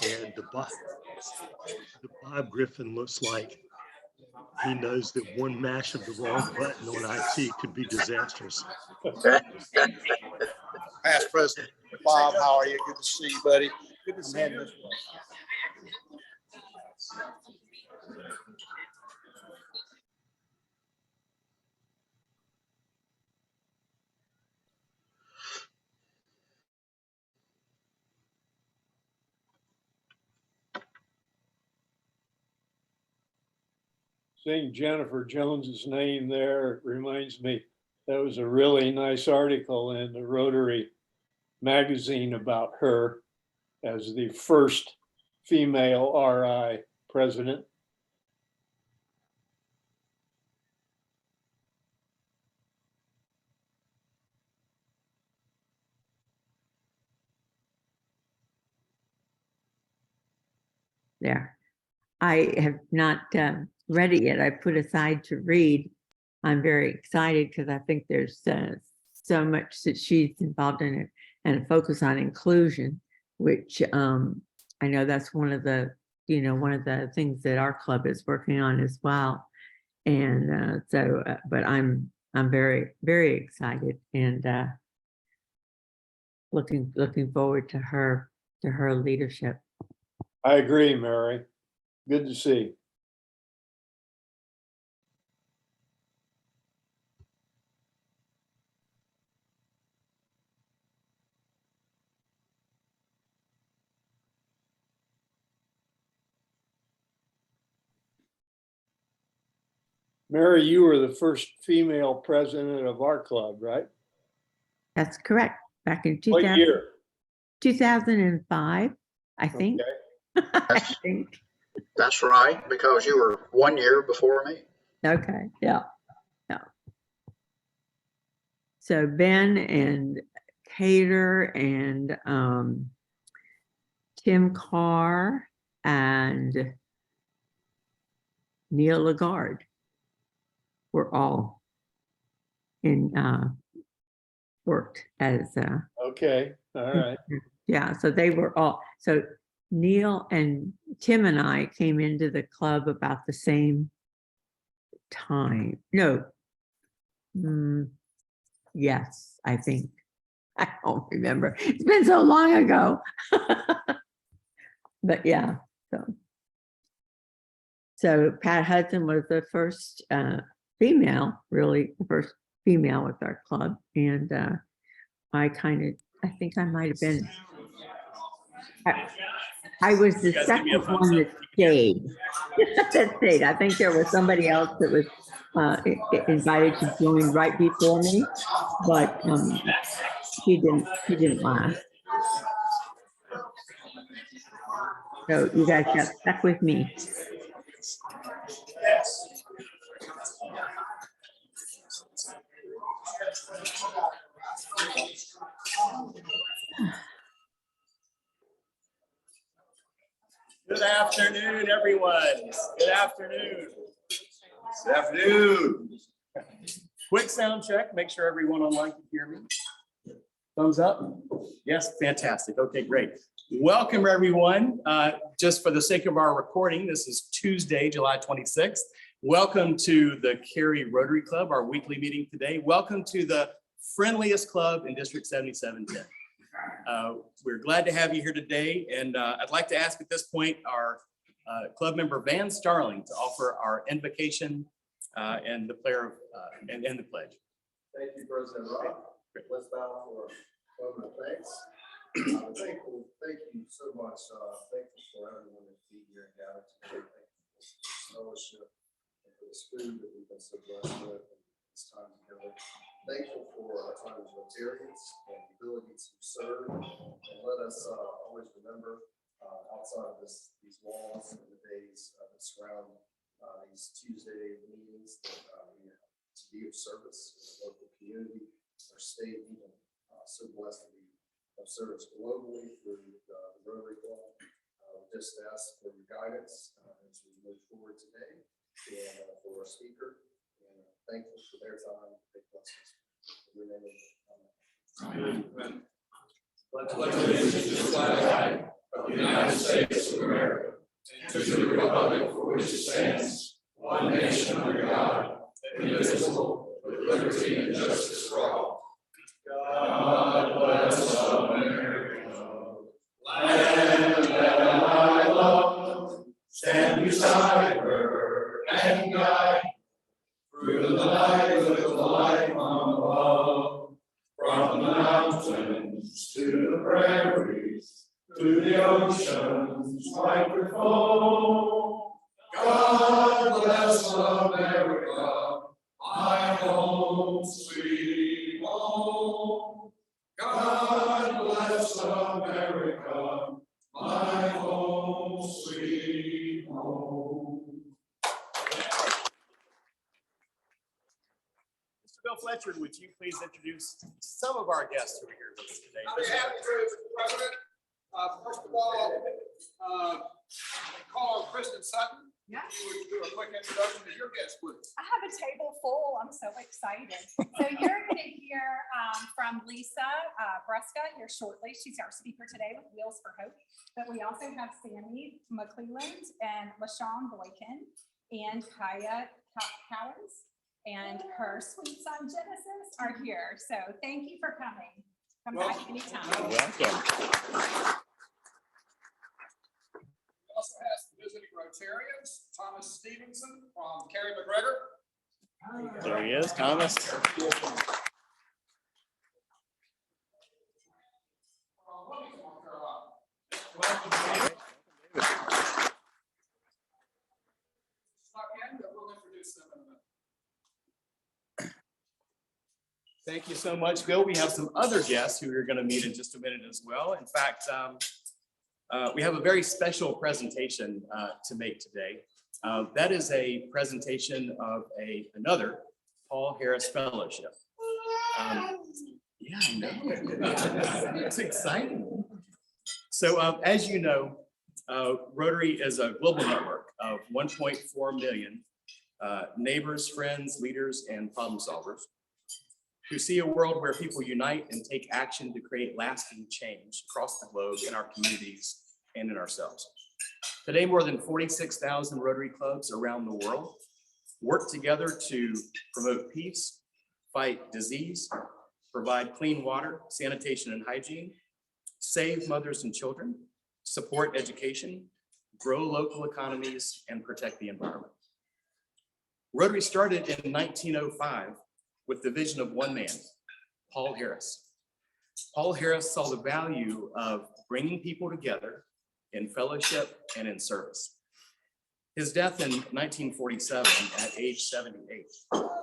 And the Bob Griffin looks like he knows that one mash of the wrong button on IT could be disastrous. Past President Bob, how are you? Good to see you, buddy. Good to see you. Seeing Jennifer Jones's name there reminds me, that was a really nice article in the Rotary magazine about her as the first female RI president. Yeah, I have not read it yet. I put aside to read. I'm very excited because I think there's so much that she's involved in it, and a focus on inclusion, which I know that's one of the things that our club is working on as well. And but I'm very, very excited and looking forward to her leadership. I agree, Mary. Good to see. Mary, you were the first female president of our club, right? That's correct. Back in What year? 2005, I think. Okay. I think. That's right, because you were 1 year before me. Okay, yeah. So Ben and Cater and Tim Carr and Neil Lagarde were all worked as Okay, all right. yeah, so they were all, so Neil and Tim and I came into the club about the same time. No. Yes, I think. I don't remember. It's been so long ago. But yeah, so Pat Hudson was the first female, really the first female with our club. And I think I might have been, I was the second one that stayed. That stayed. I think there was somebody else that was invited to join right before me, but he didn't last. So you guys got stuck with me. Good afternoon, everyone. Good afternoon. Good afternoon. Quick sound check. Make sure everyone online can hear me. Thumbs up. Yes, fantastic. Okay, great. Welcome, everyone. Just for the sake of our recording, this is Tuesday, July 26th. Welcome to the Cary Rotary Club, our weekly meeting today. Welcome to the friendliest club in District 7710. We're glad to have you here today, and I'd like to ask at this point our club member Van Starling to offer our invocation and the prayer and the pledge. Thank you, President Rob. Let's bow for a moment of thanks. Thank you so much. Thankful for everyone to be here and gathered today. Thankful for this fellowship and for this food that we've been so blessed with and this time together. Thankful for our time as Rotarians and the ability to serve. And let us always remember outside of these walls and the days that surround these Tuesday meetings that we have to be of service in the local community, our state, even so blessed to be of service globally through the Rotary Club. Just ask for your guidance as we move forward today, and for our speaker, and thankful for their time. Take blessings. In your name, amen. Pledge allegiance to the flag of the United States of America, and to the republic for which it stands, one nation under God, indivisible, with liberty and justice for all. God bless America, land that I love, stand beside her and guide through the night with the light from above, from the mountains to the prairies, to the ocean's white foam. God bless America, my home, sweet home. God bless America, my home, sweet home. Mr. Bill Fletcher, would you please introduce some of our guests who are here with us today? I'll be happy to, Mr. President. First of all, call Kristen Sutton. Yeah. You would do a quick introduction to your guest, please. I have a table full. I'm so excited. So you're going to hear from Lisa Brusca here shortly. She's our speaker today with Wheels for Hope. But we also have Sammy McClelland and LaShawn Boykin and Kaya Cowens and her sweet son Genesis are here. So thank you for coming. Come back anytime. Welcome. We also have some visiting Rotarians, Thomas Stevenson from Cary McGregor. There he is, Thomas. From Wilmington, North Carolina. Stuck in, but we'll introduce them in a minute. Thank you so much, Bill. We have some other guests who you're going to meet in just a minute as well. In fact, we have a very special presentation to make today. That is a presentation of another Paul Harris Fellowship. Yeah, I know. It's exciting. So as you know, Rotary is a global network of 1.4 million neighbors, friends, leaders, and problem solvers who see a world where people unite and take action to create lasting change across the globe in our communities and in ourselves. Today, more than 46,000 Rotary clubs around the world work together to promote peace, fight disease, provide clean water, sanitation and hygiene, save mothers and children, support education, grow local economies, and protect the environment. Rotary started in 1905 with the vision of one man, Paul Harris. Paul Harris saw the value of bringing people together in fellowship and in service. His death in 1947 at age 78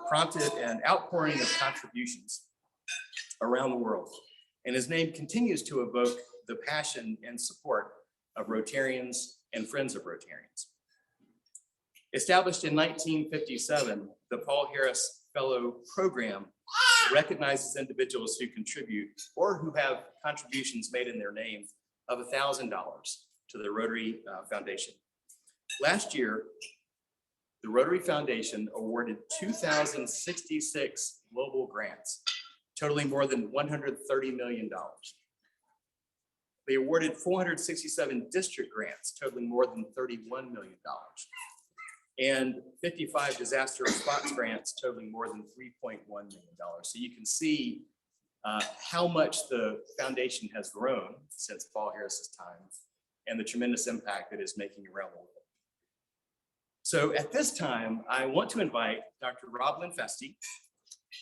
prompted an outpouring of contributions around the world, and his name continues to evoke the passion and support of Rotarians and friends of Rotarians. Established in 1957, the Paul Harris Fellow Program recognizes individuals who contribute or who have contributions made in their name of $1,000 to the Rotary Foundation. Last year, the Rotary Foundation awarded 2,066 global grants, totaling more than $130 million. They awarded 467 district grants, totaling more than $31 million. And 55 disaster response grants totaling more than $3.1 million. So you can see how much the foundation has grown since Paul Harris's time and the tremendous impact that it's making around the world. So at this time, I want to invite Dr. Rob Linfesti,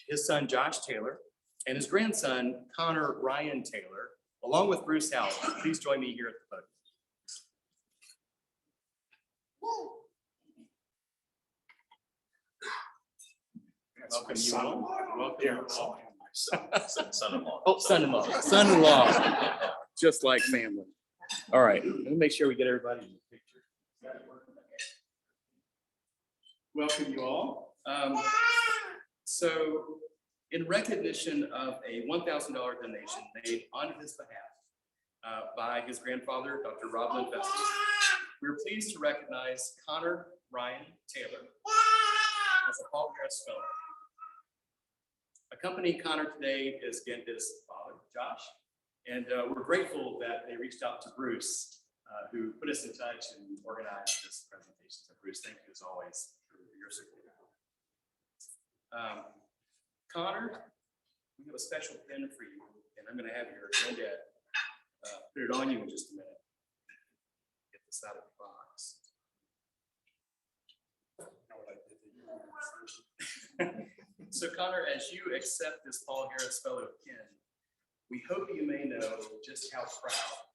his son Josh Taylor, and his grandson Connor Ryan Taylor, along with Bruce Howell. Please join me here at the podium. Welcome you all. Welcome. Son-in-law. Oh, son-in-law, son-in-law, just like family. All right, let me make sure we get everybody in the picture. Welcome you all. So in recognition of a $1,000 donation made on his behalf by his grandfather, Dr. Rob Linfesti, we're pleased to recognize Connor Ryan Taylor as a Paul Harris Fellow. Accompanying Connor today is again his father, Josh, And we're grateful that they reached out to Bruce, who put us in touch and organized this presentation. So Bruce, thank you as always for your support. Connor, we have a special pin for you, and I'm going to have your granddad put it on you in just a minute. Get this out of the box. So Connor, as you accept this Paul Harris Fellow pin, we hope you may know just how proud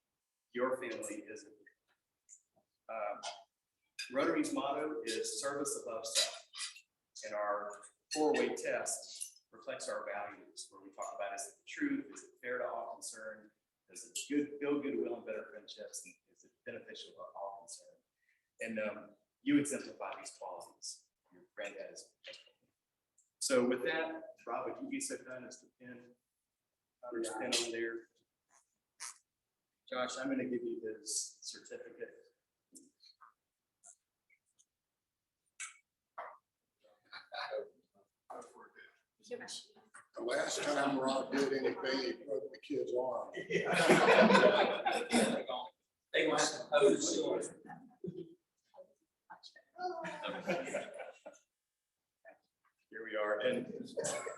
your family is of you. Rotary's motto is service above self, and our 4-way test reflects our values, where we talk about is it the truth, is it fair to all concerned, does it build goodwill and better friendships, and is it beneficial to all concerned? And you exemplify these qualities. Your granddad is. So with that, Rob, would you be so kind as to pin Connor's pin on there? Josh, I'm going to give you his certificate. The last time Rob did anything, he broke the kid's arm. They want to pose. Here we are. And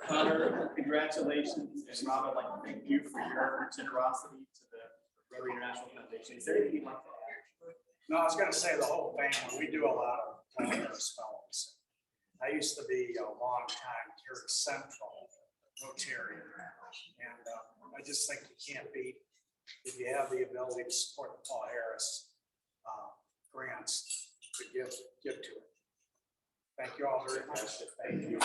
Connor, congratulations. And Rob, I'd like to thank you for your generosity to the Rotary International Foundation. Is there anything you'd like to add? No, I was gonna say the whole family, we do a lot of those films. I used to be a long time Cary Central Rotary, and I just think you can't beat, if you have the ability to support the Paul Harris grants, to give to it. Thank you all very much. Thank you.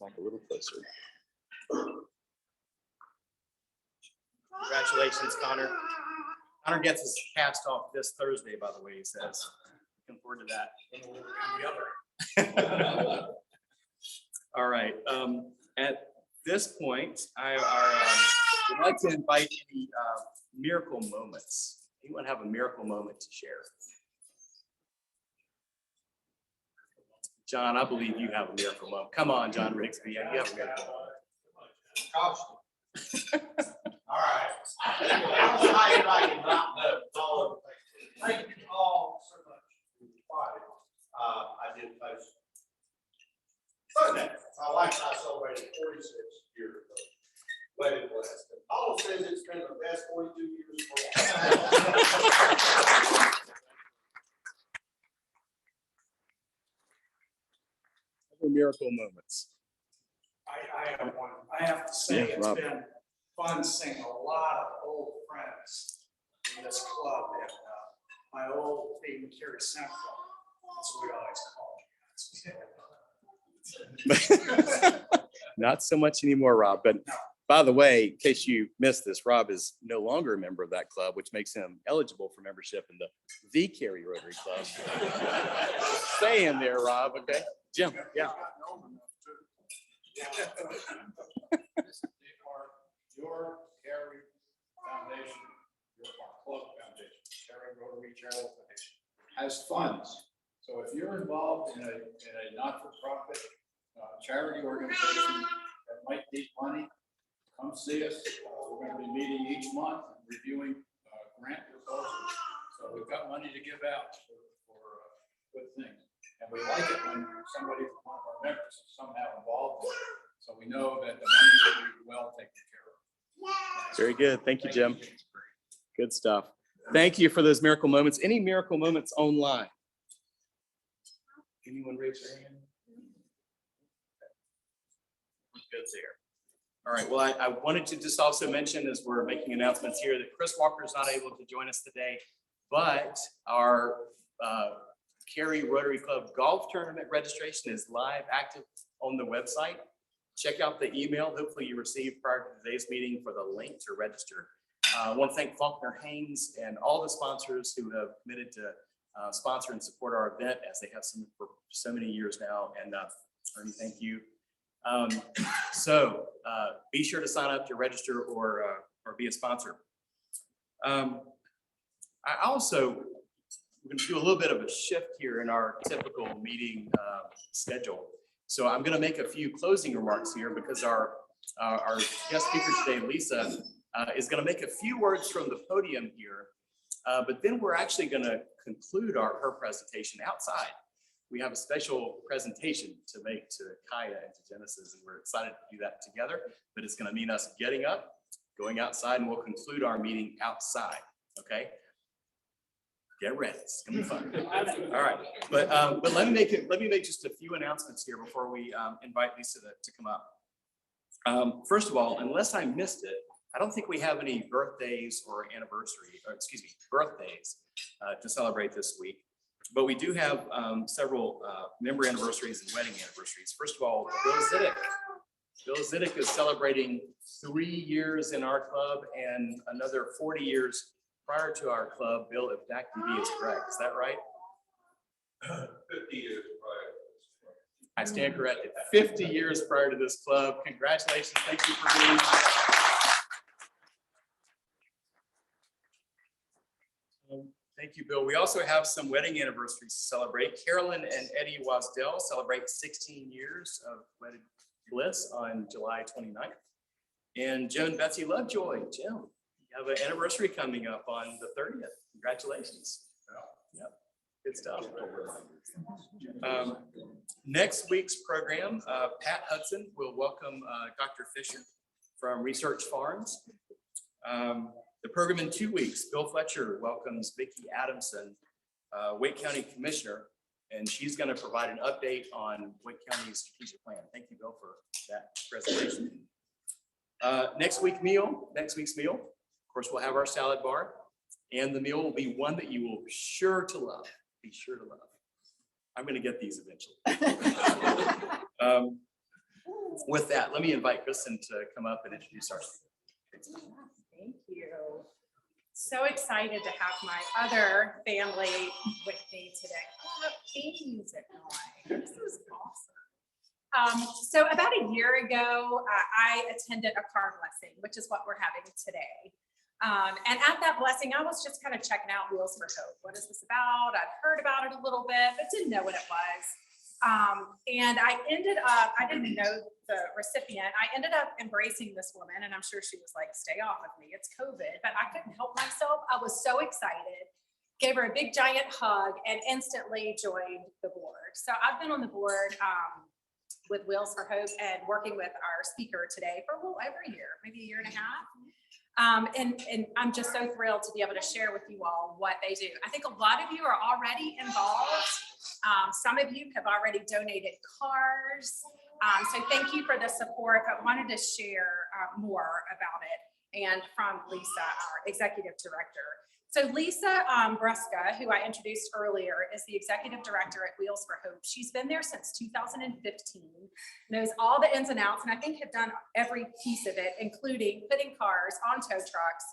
Back a little closer. Congratulations, Connor. Connor gets his cast off this Thursday, by the way, he says. Looking forward to that. All right. At this point, I would like to invite any miracle moments. Anyone have a miracle moment to share? John, I believe you have a miracle moment. Come on, John Rigsby. You have a miracle moment. All right. I not know. Thank you all so much. I did post. Sunday, my wife and I celebrated 46 years ago. Wedding blessed. Paul says it's been the best 42 years for Miracle moments. I have one. I have to say, Yeah, it's Rob. been fun seeing a lot of old friends in this club. And my old team, Cary Central, that's what we always call you. Not so much anymore, Rob. But by the way, in case you missed this, Rob is no longer a member of that club, which makes him eligible for membership in the Cary Rotary Club. Stay in there, Rob. Okay, Jim. Yeah. Your Cary Foundation, your club foundation, Cary Rotary Charitable Foundation, has funds. So if you're involved in a not-for-profit charity organization that might need money, come see us. We're going to be meeting each month and reviewing grant proposals. So we've got money to give out for good things. And we like it when somebody from one of our members is somehow involved with it. So we know that the money will be well taken care of. Very good. Thank you, Jim. Good stuff. Thank you for those miracle moments. Any miracle moments online? Anyone raise their hand? Good there. All right. Well, I wanted to just also mention, as we're making announcements here, that Chris Walker is not able to join us today, but our Cary Rotary Club golf tournament registration is live, active on the website. Check out the email. Hopefully you received prior to today's meeting for the link to register. I want to thank Faulkner Haynes and all the sponsors who have committed to sponsor and support our event, as they have some for so many years now. And Ernie, thank you. So be sure to sign up to register or be a sponsor. I also we're gonna do a little bit of a shift here in our typical meeting schedule. So I'm gonna make a few closing remarks here because our guest speaker today, Lisa, is gonna make a few words from the podium here. But then we're actually gonna conclude her presentation outside. We have a special presentation to make to Kaya and to Genesis, and we're excited to do that together. But it's gonna mean us getting up, going outside, and we'll conclude our meeting outside, okay? Get ready, it's gonna be fun. All right, but let me make just a few announcements here before we invite Lisa to come up. First of all, unless I missed it, I don't think we have any birthdays or birthdays to celebrate this week. But we do have several member anniversaries and wedding anniversaries. First of all, Bill Zidek. Bill Zidek is celebrating 3 years in our club and another 40 years prior to our club. Bill, if DAC-DB is correct, is that right? 50 years prior. I stand corrected. 50 years prior to this club. Congratulations. Thank you for being. Thank you, Bill. We also have some wedding anniversaries to celebrate. Carolyn and Eddie Wasdell celebrate 16 years of wedded bliss on July 29th. And Jim and Betsy Lovejoy, Jim, you have an anniversary coming up on the 30th. Congratulations. Yep, good stuff. Next week's program, Pat Hudson will welcome Dr. Fisher from Research Farms. The program in 2 weeks, Bill Fletcher welcomes Vicki Adamson, Wake County Commissioner, and she's going to provide an update on Wake County's strategic plan. Thank you, Bill, for that presentation. Next week's meal, of course, we'll have our salad bar, and the meal will be one that you will be sure to love. I'm going to get these eventually. With that, let me invite Kristen to come up and introduce our speaker. Thank you. So excited to have my other family with me today. Music noise. This is awesome. So about a year ago, I attended a car blessing, which is what we're having today. And at that blessing, I was just kind of checking out Wheels for Hope. What is this about? I'd heard about it a little bit, but didn't know what it was. And I didn't know the recipient. I ended up embracing this woman, and I'm sure she was like, stay off of me, it's COVID, but I couldn't help myself. I was so excited, gave her a big giant hug, and instantly joined the board. So I've been on the board with Wheels for Hope and working with our speaker today for a little over a year, maybe a year and a half. And I'm just so thrilled to be able to share with you all what they do. I think a lot of you are already involved. Some of you have already donated cars. So thank you for the support, but wanted to share more about it. And from Lisa, our executive director. So Lisa Brusca, who I introduced earlier, is the executive director at Wheels for Hope. She's been there since 2015, knows all the ins and outs, and I think have done every piece of it, including putting cars on tow trucks,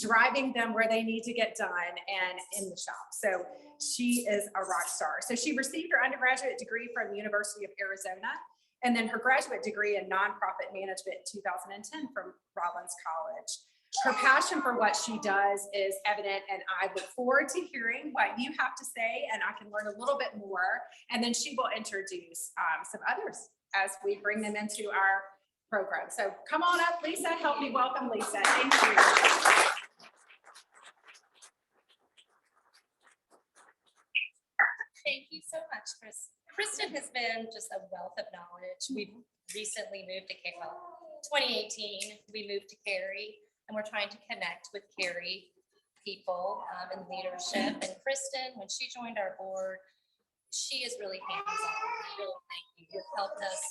driving them where they need to get done, and in the shop. So she is a rock star. So she received her undergraduate degree from the University of Arizona, and then her graduate degree in nonprofit management in 2010 from Rollins College. Her passion for what she does is evident, and I look forward to hearing what you have to say, and I can learn a little bit more, and then she will introduce some others as we bring them into our program. So come on up, Lisa. Help me welcome Lisa. Thank you. Thank you so much, Chris. Kristen has been just a wealth of knowledge. We've recently moved to Cary. Well, 2018, we moved to Cary. And we're trying to connect with Cary people and leadership. And Kristen, when she joined our board, she is really hands-on. Really, thank you. You've helped us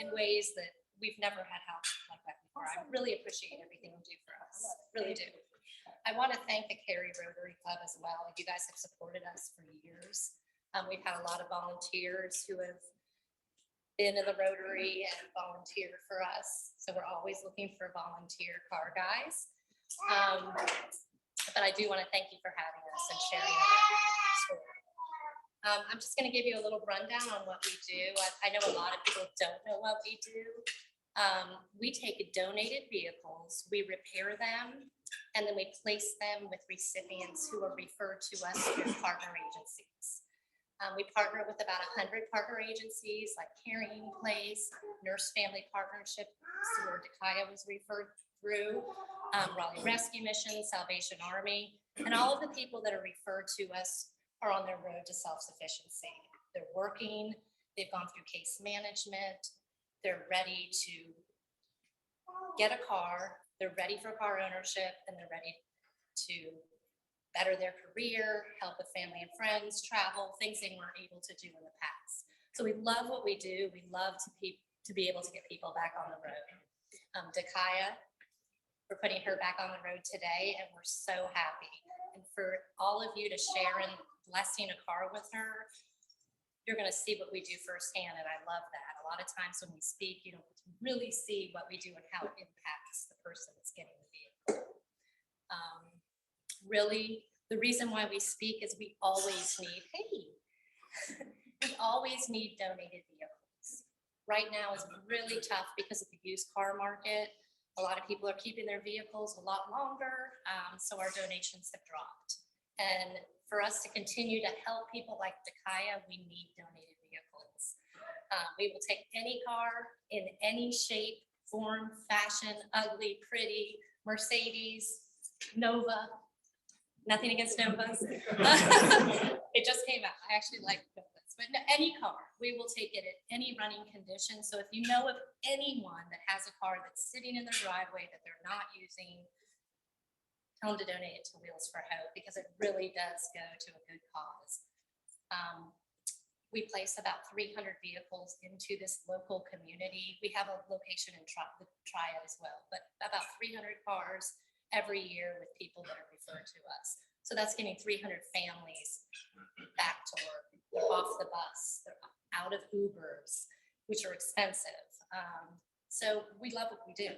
in ways that we've never had help like that before. I really appreciate everything you do for us. Really do. I want to thank the Cary Rotary Club as well. You guys have supported us for years. We've had a lot of volunteers who have been in the Rotary and volunteered for us. So we're always looking for volunteer car guys. But I do want to thank you for having us and sharing our story. I'm just going to give you a little rundown on what we do. I know a lot of people don't know what we do. We take donated vehicles, we repair them, And then we place them with recipients who are referred to us through partner agencies. We partner with about 100 partner agencies like Caring Place, Nurse Family Partnership, where Dakaya was referred through, Raleigh Rescue Mission, Salvation Army, and all of the people that are referred to us are on their road to self-sufficiency. They're working, they've gone through case management, they're ready to get a car, they're ready for car ownership, and they're ready to better their career, help with family and friends, travel, things they weren't able to do in the past. So we love what we do. We love to be able to get people back on the road. Dakaya, we're putting her back on the road today, and we're so happy. And for all of you to share in blessing a car with her, you're going to see what we do firsthand, and I love that. A lot of times when we speak, you don't really see what we do and how it impacts the person that's getting the vehicle. Really, the reason why we speak is we always need, we always need donated vehicles. Right now is really tough because of the used car market. A lot of people are keeping their vehicles a lot longer, so our donations have dropped. And for us to continue to help people like Dakaya, we need donated vehicles. We will take any car in any shape, form, fashion, ugly, pretty, Mercedes, Nova. Nothing against Novas. It just came out. I actually like Novas, but no, any car, we will take it in any running condition. So if you know of anyone that has a car that's sitting in their driveway that they're not using, tell them to donate it to Wheels for Hope, because it really does go to a good cause. We place about 300 vehicles into this local community. We have a location in Triad as well, but about 300 cars every year with people that are referred to us. So that's getting 300 families back to work. They're off the bus, they're out of Ubers, which are expensive. So we love what we do.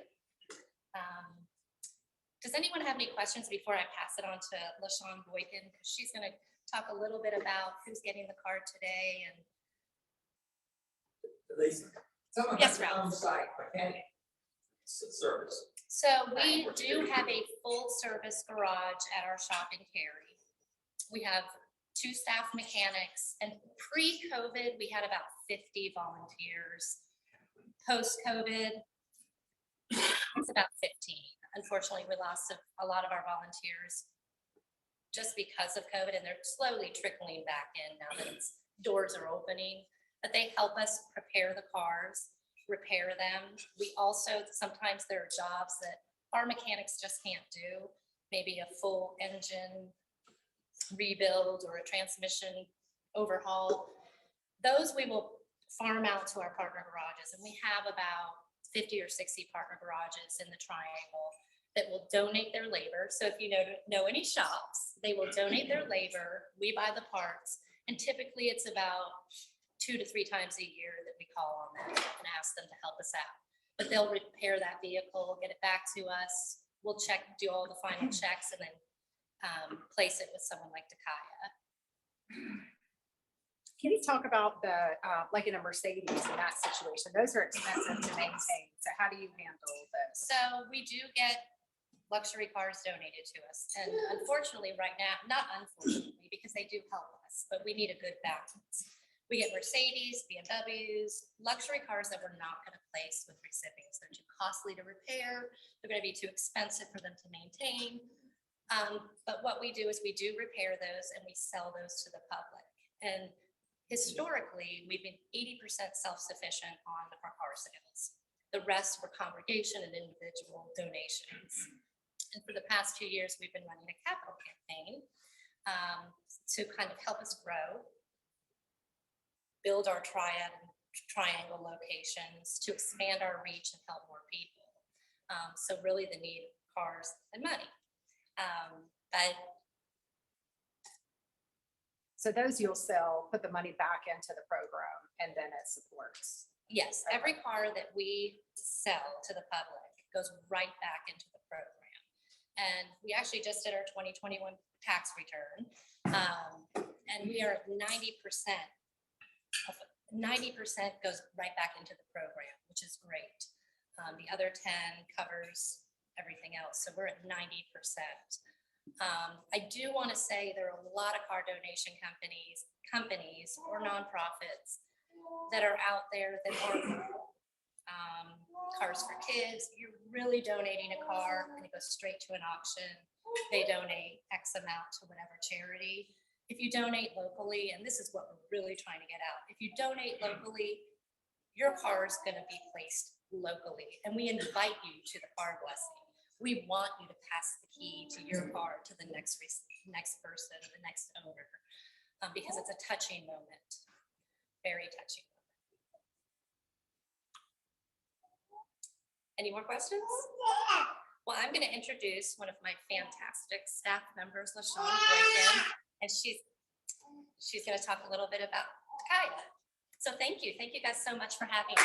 Does anyone have any questions before I pass it on to LaShawn Boykin? Because she's going to talk a little bit about who's getting the card today. And Lisa, yes, Ralph. on-site mechanic service. So we do have a full service garage at our shop in Cary. We have 2 staff mechanics, and pre-COVID, we had about 50 volunteers. Post-COVID, it's about 15. Unfortunately, we lost a lot of our volunteers just because of COVID, and they're slowly trickling back in now that doors are opening. But they help us prepare the cars, repair them. We also, sometimes there are jobs that our mechanics just can't do, maybe a full engine rebuild or a transmission overhaul. Those we will farm out to our partner garages, and we have about 50 or 60 partner garages in the triangle that will donate their labor. So if you know any shops, they will donate their labor, we buy the parts, and typically it's about 2 to 3 times a year that we call on them and ask them to help us out. But they'll repair that vehicle, get it back to us. We'll check, do all the final checks, and then place it with someone like Dakaya. Can you talk about the, like in a Mercedes in that situation? Those are expensive to maintain. So how do you handle those? So we do get luxury cars donated to us. And unfortunately right now, not unfortunately, because they do help us, but we need a good balance. We get Mercedes, BMWs, luxury cars that we're not going to place with recipients. They're too costly to repair. They're going to be too expensive for them to maintain. But what we do is we do repair those and we sell those to the public. And historically, we've been 80% self-sufficient on our car sales. The rest were congregation and individual donations. And for the past 2 years, we've been running a capital campaign to kind of help us grow, build our triad and triangle locations, to expand our reach and help more people. So really the need of cars and money. But So those you'll sell, put the money back into the program, and then it supports. yes, every car that we sell to the public goes right back into the program. And we actually just did our 2021 tax return. And we are at 90% goes right back into the program, which is great. The other 10 covers everything else. So we're at 90%. I do want to say there are a lot of car donation companies or nonprofits that are out there that are cars for kids. You're really donating a car and it goes straight to an auction. They donate X amount to whatever charity. If you donate locally, and this is what we're really trying to get out, if you donate locally, your car is going to be placed locally, and we invite you to the car blessing. We want you to pass the key to your car to the next person, the next owner, because it's a touching moment, very touching moment. Any more questions? Well, I'm going to introduce one of my fantastic staff members, LaShawn Boykin, and she's going to talk a little bit about Kaya. So thank you guys so much for having me.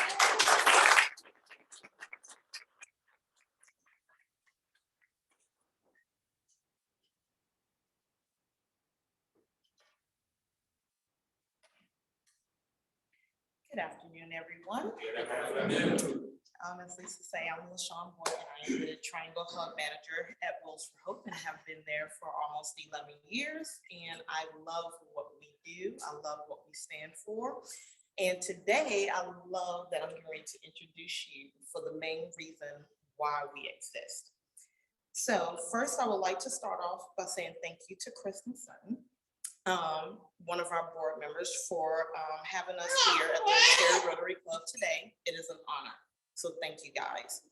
Good afternoon, everyone. As Lisa say, I'm LaShawn Boykin. I am the Triangle Hub Manager at Wheels for Hope and have been there for almost 11 years. And I love what we do. I love what we stand for. And today I love that I'm going to introduce you for the main reason why we exist. So first, I would like to start off by saying thank you to Kristen Sutton, one of our board members, for having us here at the Cary Rotary Club today. It is an honor. So thank you guys.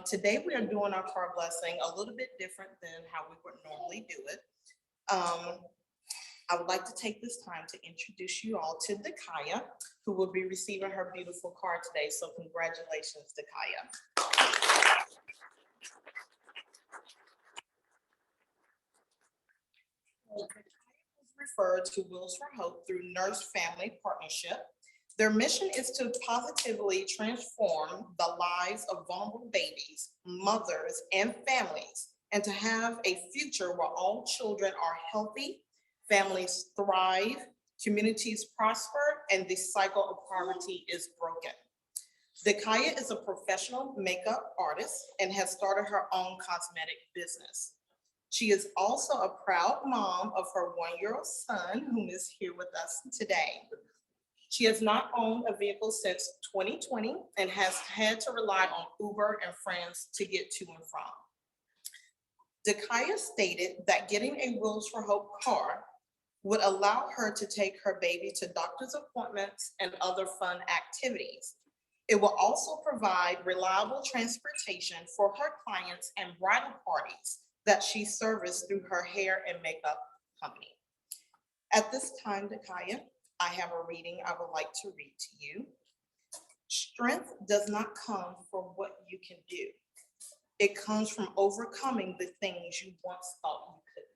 Today we are doing our car blessing a little bit different than how we would normally do it. I would like to take this time to introduce you all to Dakaya, who will be receiving her beautiful car today. So congratulations, Dakaya. Dakaya was referred to Wheels for Hope through Nurse Family Partnership. Their mission is to positively transform the lives of vulnerable babies, mothers, and families, and to have a future where all children are healthy, families thrive, communities prosper, and the cycle of poverty is broken. Dakaya is a professional makeup artist and has started her own cosmetic business. She is also a proud mom of her 1-year-old son, whom is here with us today. She has not owned a vehicle since 2020 and has had to rely on Uber and friends to get to and from. Dakaya stated that getting a Wheels for Hope car would allow her to take her baby to doctor's appointments and other fun activities. It will also provide reliable transportation for her clients and bridal parties that she serviced through her hair and makeup company. At this time, Dakaya, I have a reading I would like to read to you. Strength does not come from what you can do. It comes from overcoming the things you once thought you couldn't.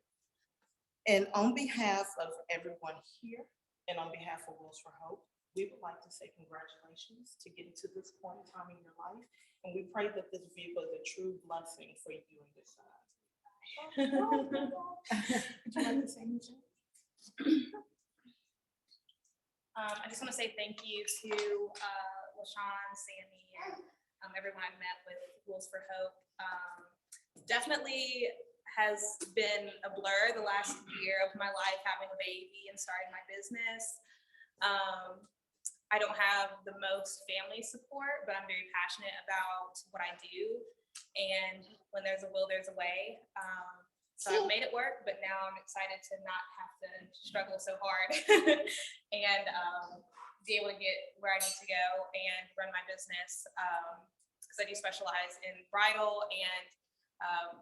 And on behalf of everyone here and on behalf of Wheels for Hope, we would like to say congratulations to getting to this point in time in your life. And we pray that this vehicle is a true blessing for you and your son. Would you like to say anything? I just want to say thank you to LaShawn, Sammy, and everyone I've met with Wheels for Hope. Definitely has been a blur the last year of my life, having a baby and starting my business. I don't have the most family support, but I'm very passionate about what I do. And when there's a will, there's a way. So I've made it work, but now I'm excited to not have to struggle so hard and be able to get where I need to go and run my business. Because I do specialize in bridal, and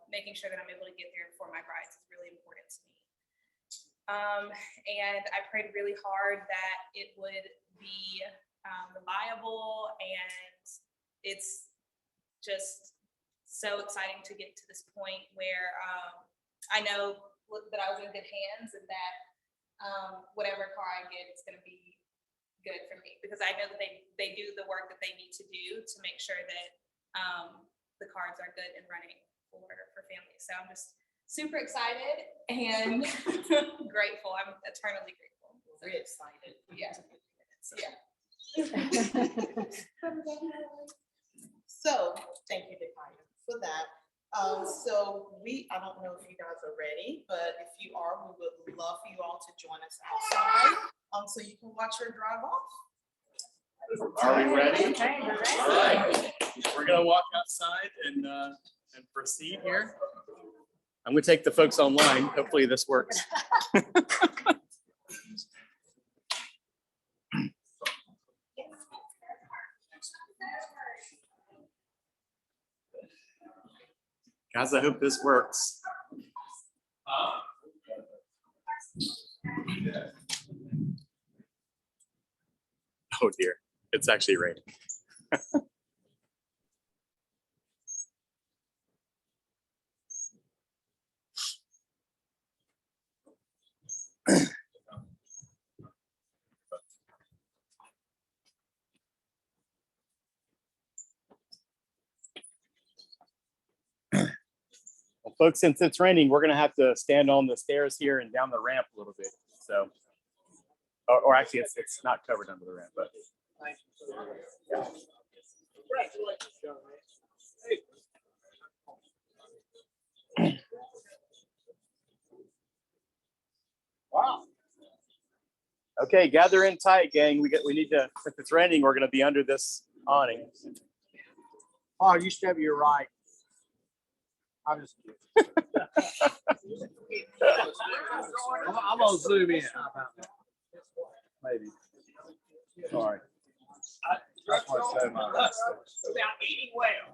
making sure that I'm able to get there for my brides is really important to me. And I prayed really hard that it would be reliable, and it's just so exciting to get to this point where I know that I was in good hands, and that whatever car I get, it's going to be good for me, because I know that they do the work that they need to do to make sure that the cars are good and running for families. So I'm just super excited and grateful. I'm eternally grateful. Very excited. Yeah. Yeah. So thank you, Dakaya, for that. So I don't know if you guys are ready, but if you are, we would love for you all to join us outside, so you can watch her drive off. Are we ready? All right, we're gonna walk outside and proceed here. I'm gonna take the folks online. Hopefully this works. Guys, I hope this works. Oh dear, it's actually raining. Well, folks, since it's raining, we're gonna have to stand on the stairs here and down the ramp a little bit. So, or actually, it's not covered under the ramp, but. Wow. Okay, gather in tight, gang. We need to. If it's raining, we're gonna be under this awning. Oh, you step your right. I'm just kidding. I'm gonna zoom in. How about that? Maybe. Sorry. That's what I said. About eating well.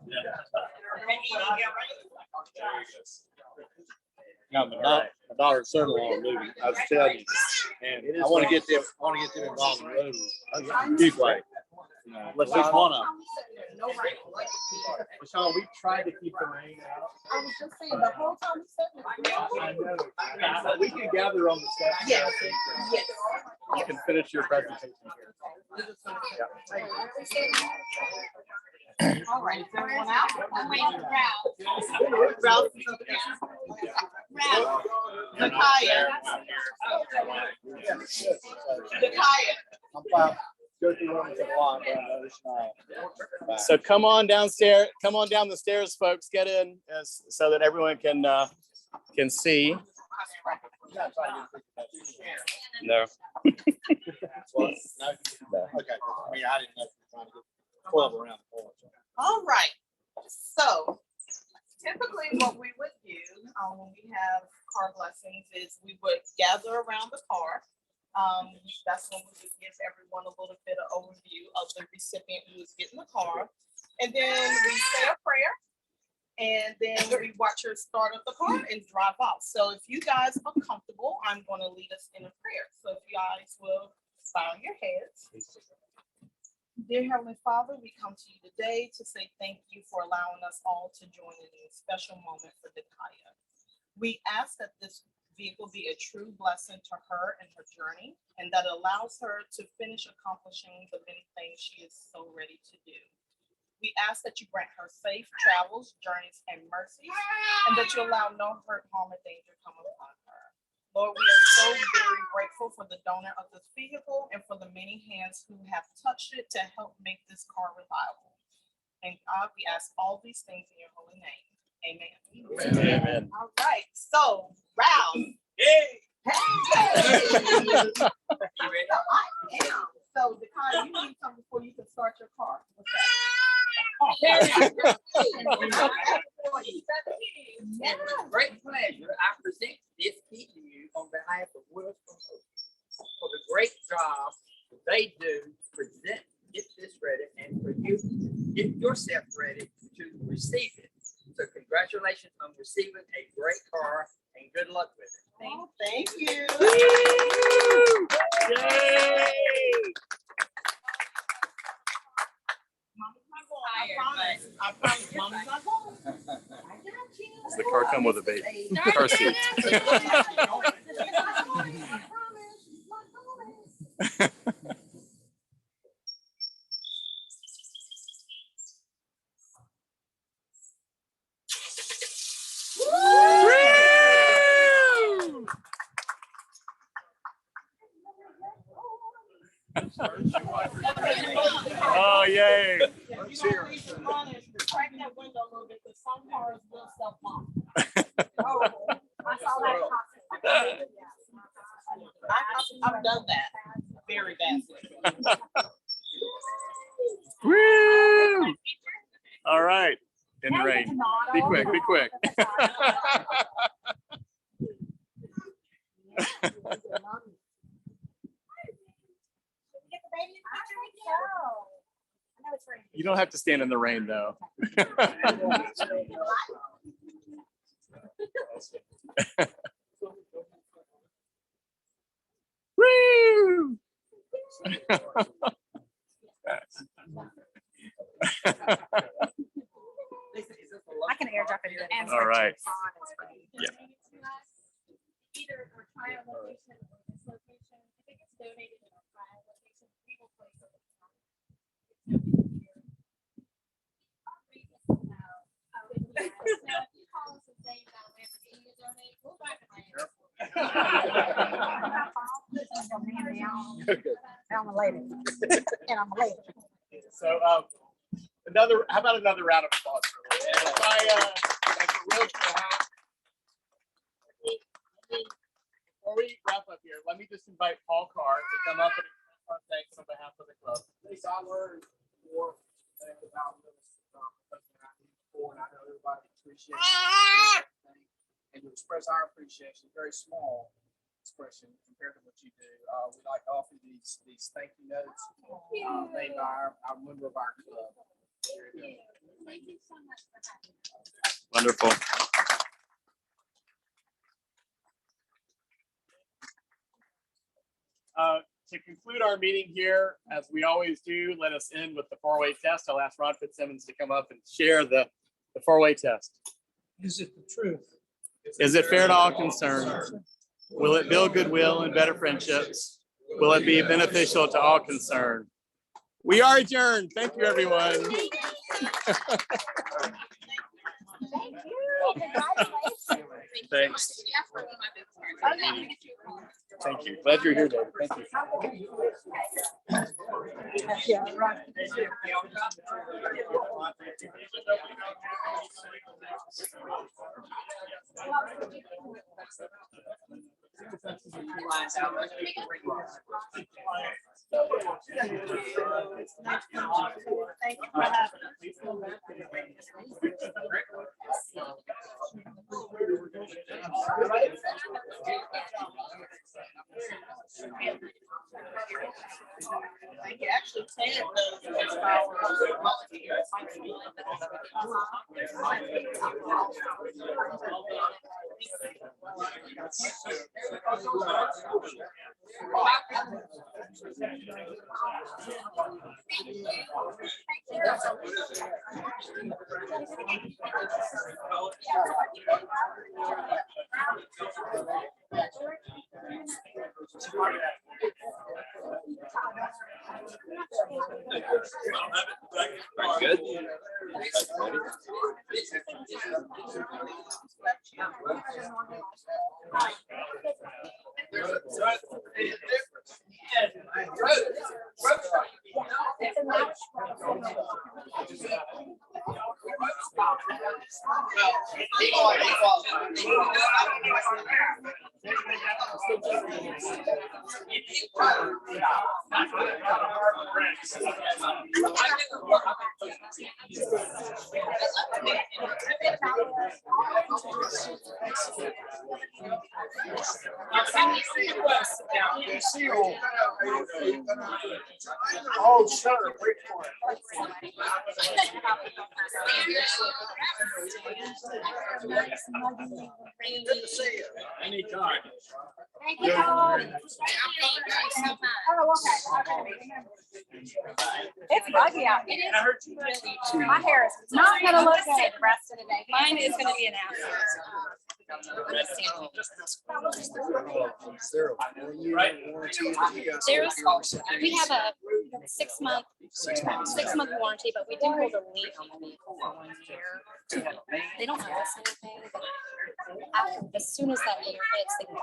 No, my daughter's son-in-law moving. I was telling you, and I want to get them involved in Rotary. Big way. Let's just one of them. Sean, we tried to keep the rain out. I was just saying, the whole time I know. We can gather on the steps. Yes, yes. You can finish your presentation here. All right, is everyone out? I'm waiting for Ralph. Ralph. Ralph. Nakaya. Nakaya. I'm fine. Go through one to block. So come on downstairs. Come on down the stairs, folks. Get in so that everyone can see. No. Okay. I mean, I didn't know if you were trying to get 12 around the corner. All right, so typically what we would do when we have car blessings is we would gather around the car. That's when we would give everyone a little bit of overview of the recipient who is getting the car. And then we say a prayer. And then we watch her start up the car and drive off. So if you guys are comfortable, I'm going to lead us in a prayer. So if you guys will bow your heads. Dear Heavenly Father, we come to you today to say thank you for allowing us all to join in a special moment for Dakaya. We ask that this vehicle be a true blessing to her and her journey, and that allows her to finish accomplishing the many things she is so ready to do. We ask that you grant her safe travels, journeys, and mercies, and that you allow no hurt, harm, or danger come upon her. Lord, we are so very grateful for the donor of this vehicle and for the many hands who have touched it to help make this car reliable. And God, we ask all these things in your holy name. Amen. Amen. All right, so Ralph. Hey. Hey. So Dakaya, you need something before you can start your car. What's that? Great pleasure. I present this kit to you on behalf of Wheels for Hope for the great job they do to present, get this ready, and for you get yourself ready to receive it. So congratulations on receiving a great car and good luck with it. Thank you. Yay! I promise Mommy's not going. Does the car come with a baby? Car seat. Oh, yay. Crack that window a little bit, because some cars will self in the Now you rain. get to model. Be quick, be quick. You don't have to stand in the rain, though. Woo! I can airdrop it. All right. Yeah. Either our trial location or this location, if it gets donated in our trial location, we will place it. Now, if you call us and say you got a Lamborghini to donate, we'll drive it right. I'm a lady. And I'm a lady. So, how about another round of applause for Liz? Before we wrap up here, let me just invite Paul Carr to come up and thanks on behalf of the club. Please, I learned more about this. And I know everybody appreciates it. And to express our appreciation, very small expression compared to what you do. We like to offer these thank you notes made by our member of our club. Thank you so much for having us. Wonderful. To conclude our meeting here, as we always do, let us end with the four-way test. I'll ask Ron Fitzsimmons to come up and share the four-way test. Is it the truth? Is it fair to all concerned? Will it build goodwill and better friendships? Will it be beneficial to all concerned? We are adjourned. Thank you, everyone. Thank you. Congratulations. Thanks. Thank you. Glad you're here, Dave. Thank you. Yeah, right. You actually said those volunteers. Good. Oh, sure, wait for it. Good to see you. Anytime. Thank you. Oh, okay. It's buggy out here. It is really. My hair is not gonna look good the rest of the day. Mine is gonna be an answer. We have a 6 month warranty, but we do hold a lien on the vehicle for 1 year. They don't owe us anything, but as soon as that year hits, they can